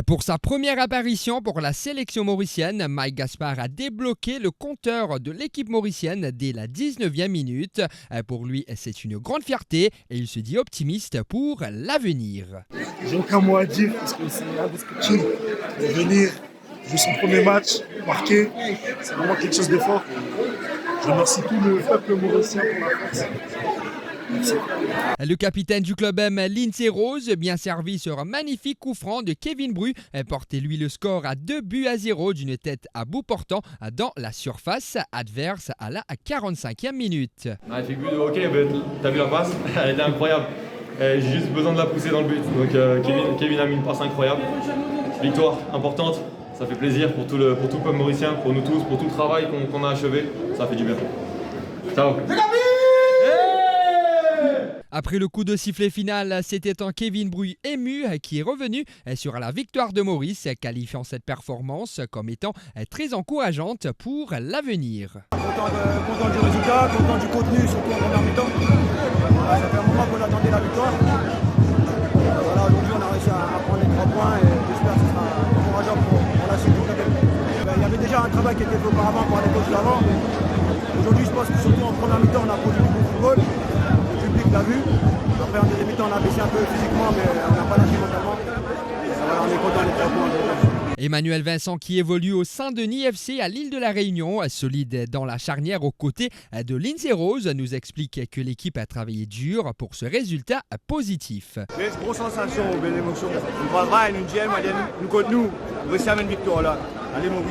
Pour sa première apparition pour la sélection mauricienne, Mike Gaspard a débloqué le compteur de l'équipe mauricienne dès la 19e minute. Pour lui, c'est une grande fierté et il se dit optimiste pour l'avenir. J'ai aucun mot à dire parce que c'est indescriptible. Venir, jouer son premier match, marquer, c'est vraiment quelque chose de fort. Je remercie tout le peuple mauricien pour la force. Merci. Le capitaine du club M, Lindsay Rose, bien servi sur un magnifique coup franc de Kevin Bru, portait lui le score à 2-0 d'une tête à bout portant dans la surface adverse à la 45e minute. Magnifique but de hockey, t'as vu la passe, elle était incroyable. J'ai juste besoin de la pousser dans le but. Donc Kevin a mis une passe incroyable. Victoire importante, ça fait plaisir pour tout le peuple mauricien, pour nous tous, pour tout le travail qu'on a achevé. Ça fait du bien. Ciao. Après le coup de sifflet final, c'était un Kevin Bru ému qui est revenu sur la victoire de Maurice, qualifiant cette performance comme étant très encourageante pour l'avenir. Content du résultat, content du contenu, surtout en première mi-temps. Ça fait un moment qu'on attendait la victoire. Voilà, aujourd'hui on a réussi à prendre les 3 points et j'espère que ce sera encourageant pour la suite du club. Il y avait déjà un travail qui était fait auparavant par les coachs d'avant. Aujourd'hui je pense que surtout en première mi-temps on a produit du bon football. L'a vu. Après en deuxième mi-temps on a baissé un peu physiquement mais on n'a pas lâché mentalement. Voilà, on est content des 3 points. Emmanuel Vincent qui évolue au Saint-Denis FC à l'île de la Réunion, solide dans la charnière aux côtés de Lindsay Rose, nous explique que l'équipe a travaillé dur pour ce résultat positif. C'est une grosse sensation, belle émotion. Nous parlera, nous disons, nous contre nous, on va essayer une victoire là. Allez Maurice.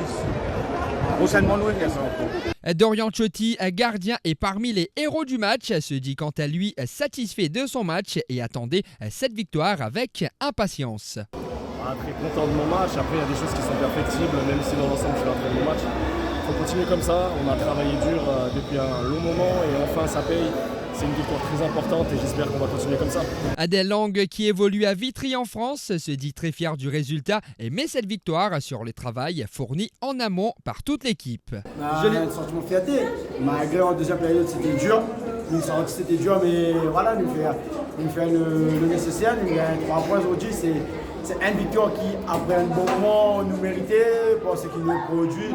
Prochainement, nous, Dorian Ciotti, gardien et parmi les héros du match, se dit quant à lui satisfait de son match et attendait cette victoire avec impatience. Très content de mon match. Après, il y a des choses qui sont perfectibles, même si dans l'ensemble, je suis en train de mon match. Il faut continuer comme ça. On a travaillé dur depuis un long moment et enfin, ça paye. C'est une victoire très importante et j'espère qu'on va continuer comme ça. Adèle Lang, qui évolue à Vitry en France, se dit très fier du résultat et met cette victoire sur le travail fourni en amont par toute l'équipe. J'ai un sentiment de fierté. Malgré en deuxième période, c'était dur. C'était dur, mais voilà, nous fait le nécessaire. Nous gagnons 3 points aujourd'hui. C'est une victoire qui, après un bon moment, nous méritait pour ce qu'il nous produit,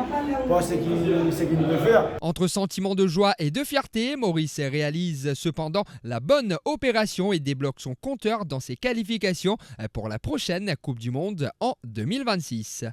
pour ce qu'il nous peut faire. Entre sentiments de joie et de fierté, Maurice réalise cependant la bonne opération et débloque son compteur dans ses qualifications pour la prochaine Coupe du Monde en 2026.